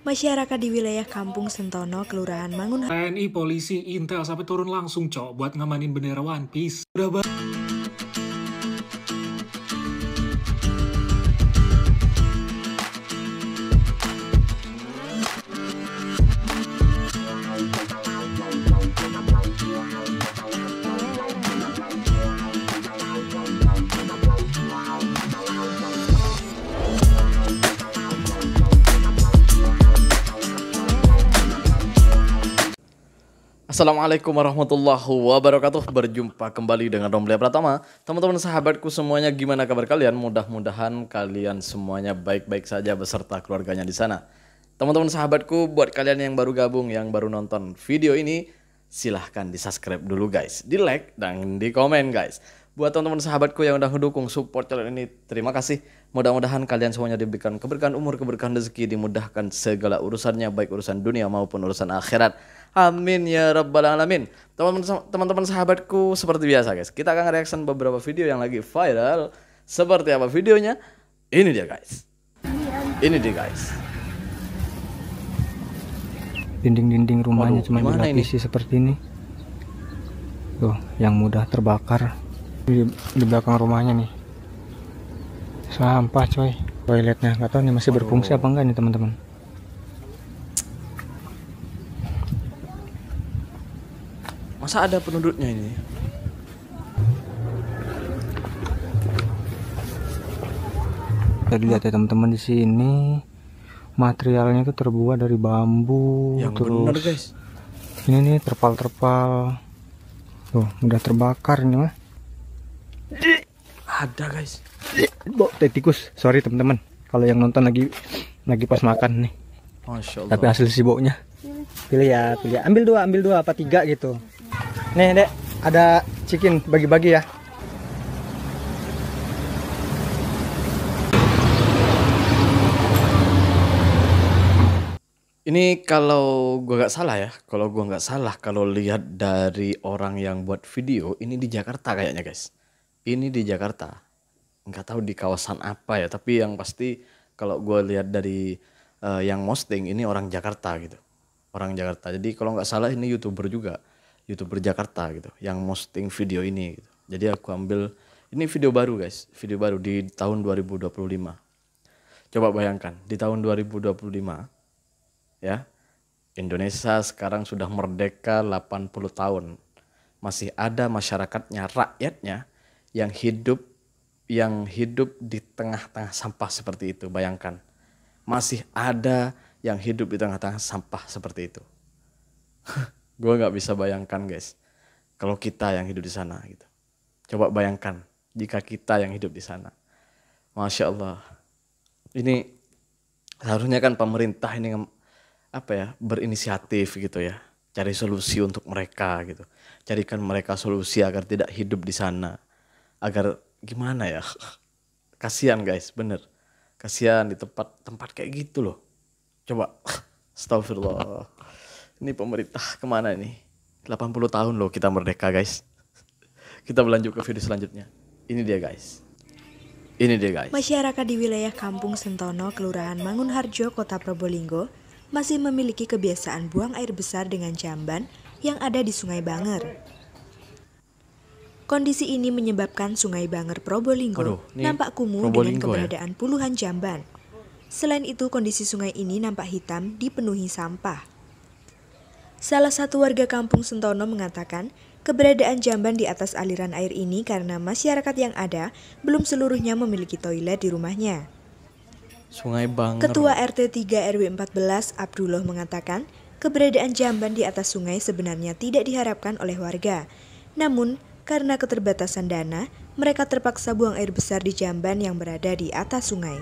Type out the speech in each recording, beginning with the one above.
Masyarakat di wilayah Kampung Sentono, Kelurahan Mangunharjo. TNI, polisi, intel sampai turun langsung buat ngamanin bendera One Piece. Udah Assalamualaikum warahmatullahi wabarakatuh. Berjumpa kembali dengan Romlia Pratama. Teman-teman sahabatku semuanya, gimana kabar kalian? Mudah-mudahan kalian semuanya baik-baik saja beserta keluarganya di sana. Teman-teman sahabatku, buat kalian yang baru gabung, yang baru nonton video ini, silahkan di subscribe dulu guys, di like dan di komen guys. Buat teman-teman sahabatku yang udah mendukung support channel ini, terima kasih. Mudah-mudahan kalian semuanya diberikan keberkahan umur, keberkahan rezeki, dimudahkan segala urusannya, baik urusan dunia maupun urusan akhirat. Amin ya rabbal alamin. Teman-teman sahabatku, seperti biasa guys, kita akan reaction beberapa video yang lagi viral. Seperti apa videonya? Ini dia guys. Ini dia guys. Dinding-dinding rumahnya cuma dilapisi seperti ini. Tuh, yang mudah terbakar. Di belakang rumahnya nih. Sampah coy. Toiletnya nggak tahu nih masih berfungsi apa enggak nih teman-teman. Masa ada penduduknya ini? Jadi lihat ya teman-teman, di sini materialnya itu terbuat dari bambu. Yang terus bener guys. Ini nih terpal-terpal. Tuh, udah terbakar ini mah. Ada guys. Tikus. Sorry teman-teman. Kalau yang nonton lagi pas makan nih. Masya Allah. Tapi hasil sibuknya. Pilih ya, pilih. Ambil dua apa tiga gitu. Nih dek, ada chicken, bagi-bagi ya. Ini kalau gua nggak salah ya, kalau lihat dari orang yang buat video, ini di Jakarta kayaknya guys. Ini di Jakarta, nggak tahu di kawasan apa ya, tapi yang pasti kalau gua lihat dari yang posting ini orang Jakarta gitu, orang Jakarta. Jadi kalau nggak salah ini youtuber juga, youtuber Jakarta gitu, yang posting video ini gitu. Jadi aku ambil, ini video baru guys, video baru di tahun 2025. Coba bayangkan di tahun 2025. Ya, Indonesia sekarang sudah merdeka 80 tahun. Masih ada masyarakatnya, rakyatnya yang hidup di tengah-tengah sampah seperti itu. Bayangkan. Masih ada yang hidup di tengah-tengah sampah seperti itu. Gue nggak bisa bayangkan guys, kalau kita yang hidup di sana gitu. Coba bayangkan jika kita yang hidup di sana. Masya Allah. Ini seharusnya kan pemerintah ini berinisiatif gitu ya, cari solusi untuk mereka gitu, carikan mereka solusi agar tidak hidup di sana, agar gimana ya, kasihan guys, bener, kasihan di tempat kayak gitu loh. Coba, astagfirullah, ini pemerintah kemana ini? 80 tahun loh kita merdeka guys. Kita berlanjut ke video selanjutnya. Ini dia guys. Masyarakat di wilayah Kampung Sentono, Kelurahan Mangunharjo, Kota Probolinggo masih memiliki kebiasaan buang air besar dengan jamban yang ada di Sungai Banger. Kondisi ini menyebabkan Sungai Banger Probolinggo nampak kumuh dengan keberadaan puluhan jamban. Selain itu, kondisi sungai ini nampak hitam dipenuhi sampah. Salah satu warga Kampung Sentono mengatakan keberadaan jamban di atas aliran air ini karena masyarakat yang ada belum seluruhnya memiliki toilet di rumahnya. Sungai Banger. Ketua RT 3 RW 14 Abdullah mengatakan keberadaan jamban di atas sungai sebenarnya tidak diharapkan oleh warga. Namun karena keterbatasan dana, mereka terpaksa buang air besar di jamban yang berada di atas sungai.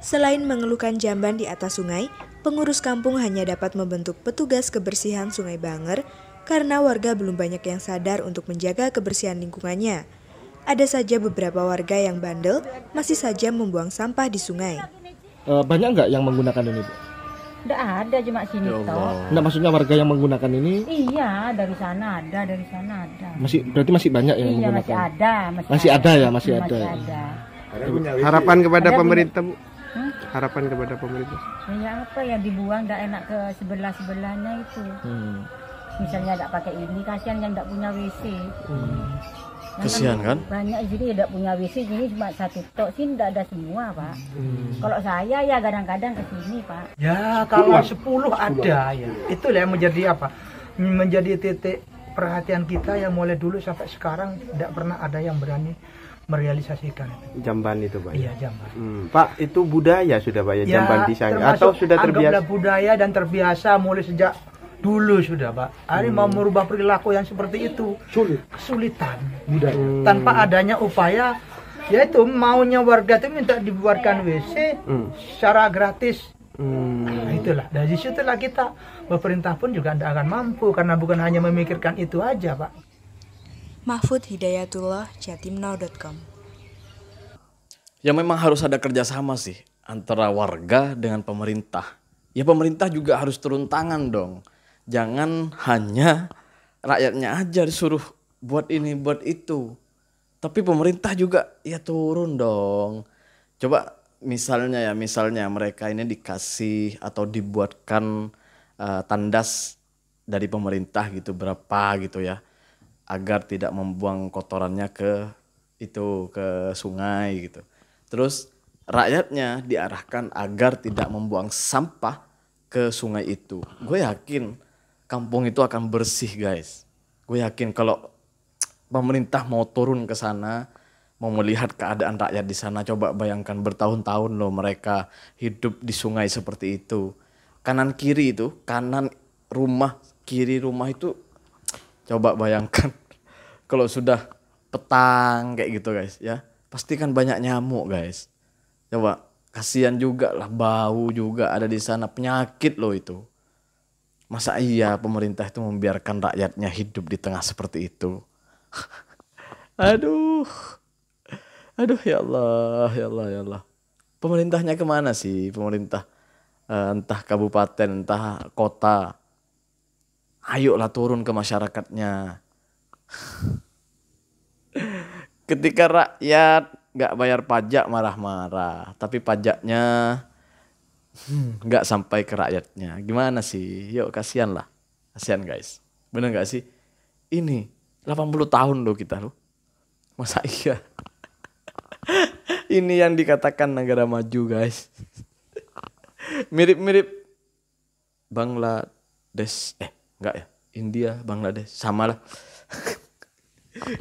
Selain mengeluhkan jamban di atas sungai, pengurus kampung hanya dapat membentuk petugas kebersihan Sungai Banger karena warga belum banyak yang sadar untuk menjaga kebersihan lingkungannya. Ada saja beberapa warga yang bandel masih saja membuang sampah di sungai. Banyak nggak yang menggunakan ini, Bu? Nggak ada, cuma sini toh. Nggak, maksudnya warga yang menggunakan ini? Iya, dari sana ada. Berarti masih banyak yang menggunakan? Masih ada. Masih ada. Harapan kepada pemerintah, Bu? harapan kepada pemerintah? Ya apa yang dibuang tidak enak ke sebelah-sebelahnya itu. Misalnya tidak pakai ini, kasihan yang tidak punya WC. Kasihan kan? Banyak di sini tidak punya WC, ini cuma satu tok sih, tidak ada semua Pak. Kalau saya ya kadang-kadang ke sini Pak. Ya kalau 10 ada ya, itulah yang menjadi apa? Menjadi titik perhatian kita yang mulai dulu sampai sekarang tidak pernah ada yang berani merealisasikan. Jamban itu Pak? Iya jamban. Pak itu budaya sudah Pak ya, jamban di sana atau sudah terbiasa? Anggaplah budaya dan terbiasa mulai sejak dulu sudah Pak. Hari mau merubah perilaku yang seperti itu kesulitan. Tanpa adanya upaya, yaitu maunya warga itu minta dibuatkan WC secara gratis. Nah, itulah dari situlah kita, pemerintah pun juga tidak akan mampu karena bukan hanya memikirkan itu aja Pak. Mahfud Hidayatullah, jatimnow.com. Ya memang harus ada kerjasama sih antara warga dengan pemerintah. Ya pemerintah juga harus turun tangan dong. Jangan hanya rakyatnya aja disuruh buat ini buat itu. Tapi pemerintah juga ya turun dong. Coba misalnya mereka ini dikasih atau dibuatkan tandas dari pemerintah gitu berapa gitu ya, agar tidak membuang kotorannya ke sungai gitu. Terus rakyatnya diarahkan agar tidak membuang sampah ke sungai itu. Gue yakin kampung itu akan bersih guys. Gue yakin kalau pemerintah mau turun ke sana, mau melihat keadaan rakyat di sana, coba bayangkan bertahun-tahun loh mereka hidup di sungai seperti itu. Kanan kiri rumah itu, coba bayangkan kalau sudah petang kayak gitu guys ya, pasti kan banyak nyamuk guys. Coba kasihan juga lah, bau juga ada di sana, penyakit loh itu. Masa iya pemerintah itu membiarkan rakyatnya hidup di tengah seperti itu? Aduh, ya Allah, ya Allah, ya Allah. Pemerintahnya kemana sih? Pemerintah entah kabupaten, entah kota. Ayolah turun ke masyarakatnya. Ketika rakyat nggak bayar pajak marah-marah, tapi pajaknya nggak sampai ke rakyatnya. Gimana sih? Yuk kasihan lah, kasihan guys. Bener nggak sih? Ini 80 tahun loh kita loh. Masa iya? Ini yang dikatakan negara maju guys. Mirip-mirip Bangladesh. Enggak ya? India, Bangladesh. Sama lah.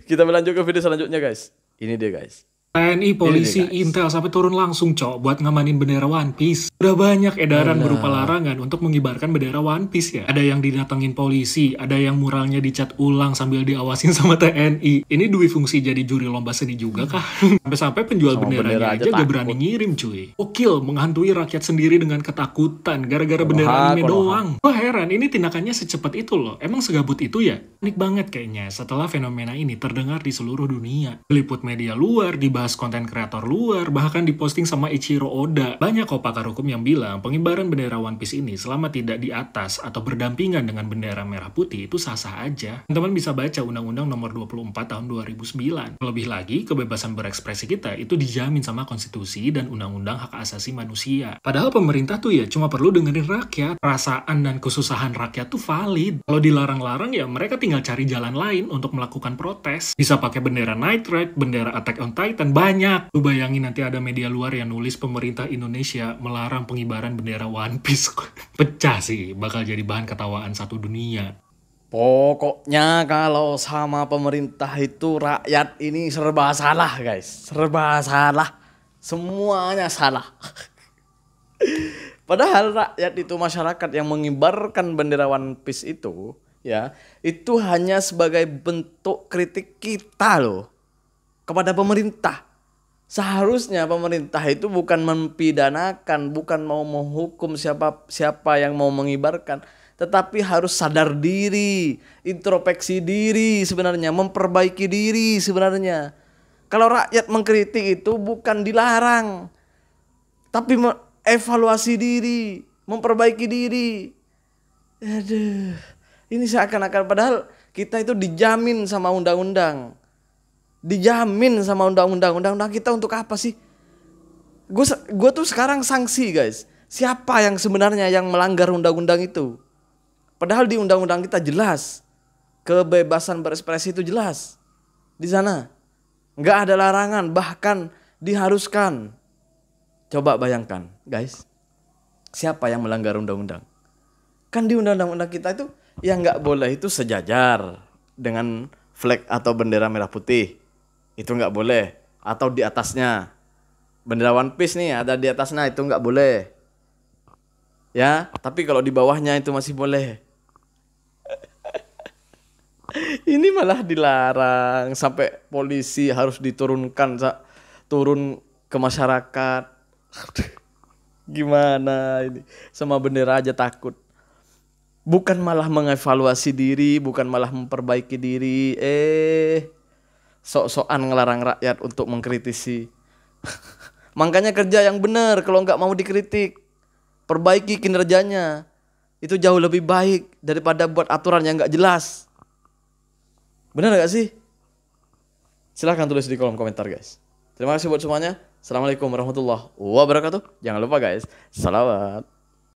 Kita melanjut ke video selanjutnya guys. Ini dia guys. TNI, polisi, intel sampai turun langsung cok buat ngamanin bendera One Piece. Udah banyak edaran berupa larangan untuk mengibarkan bendera One Piece ya. Ada yang didatengin polisi, ada yang muralnya dicat ulang sambil diawasin sama TNI. Ini dui fungsi jadi juri lomba seni juga kah? Sampai-sampai penjual benderanya aja gak berani ngirim cuy. Okil menghantui rakyat sendiri dengan ketakutan gara-gara bendera anime doang. Wah heran, ini tindakannya secepat itu loh. Emang segabut itu ya? Unik banget kayaknya setelah fenomena ini terdengar di seluruh dunia. Peliput media luar, dibahas konten kreator luar, bahkan diposting sama Ichiro Oda. Banyak kok pakar hukum yang bilang pengibaran bendera One Piece ini selama tidak di atas atau berdampingan dengan bendera merah putih itu sah-sah aja. Teman-teman bisa baca Undang-Undang Nomor 24 Tahun 2009. Lebih lagi, kebebasan berekspresi kita itu dijamin sama konstitusi dan Undang-Undang Hak Asasi Manusia. Padahal pemerintah tuh ya cuma perlu dengerin rakyat. Perasaan dan kesusahan rakyat tuh valid. Kalau dilarang-larang ya mereka tinggal cari jalan lain untuk melakukan protes. Bisa pakai bendera Night Ride, bendera Attack on Titan, banyak. Lu bayangin nanti ada media luar yang nulis pemerintah Indonesia melarang pengibaran bendera One Piece. Pecah sih, bakal jadi bahan ketawaan satu dunia. Pokoknya kalau sama pemerintah itu rakyat ini serba salah guys. Serba salah. Semuanya salah. Padahal rakyat itu, masyarakat yang mengibarkan bendera One Piece itu ya, itu hanya sebagai bentuk kritik kita loh kepada pemerintah. Seharusnya pemerintah itu bukan mempidanakan, bukan mau menghukum siapa yang mau mengibarkan, tetapi harus sadar diri, introspeksi diri sebenarnya, memperbaiki diri sebenarnya. Kalau rakyat mengkritik itu bukan dilarang, tapi evaluasi diri, memperbaiki diri. Aduh, ini seakan-akan padahal kita itu dijamin sama undang-undang. Dijamin sama undang-undang. Undang-undang kita untuk apa sih? Gue tuh sekarang sanksi guys. Siapa yang sebenarnya yang melanggar undang-undang itu? Padahal di undang-undang kita jelas kebebasan berekspresi itu jelas di sana. Nggak ada larangan, bahkan diharuskan. Coba bayangkan guys, siapa yang melanggar undang-undang? Kan di undang-undang kita itu yang nggak boleh itu sejajar dengan flag atau bendera merah putih. Itu nggak boleh. Atau di atasnya. Bendera One Piece nih ada di atasnya, itu nggak boleh. Ya, tapi kalau di bawahnya itu masih boleh. Ini malah dilarang, sampai polisi harus diturunkan, turun ke masyarakat. Gimana ini? Sama bendera aja takut. Bukan malah mengevaluasi diri, bukan malah memperbaiki diri. Sok-sokan ngelarang rakyat untuk mengkritisi. Makanya kerja yang benar kalau nggak mau dikritik. Perbaiki kinerjanya. Itu jauh lebih baik daripada buat aturan yang nggak jelas. Benar nggak sih? Silahkan tulis di kolom komentar guys. Terima kasih buat semuanya. Assalamualaikum warahmatullahi wabarakatuh. Jangan lupa guys, salawat.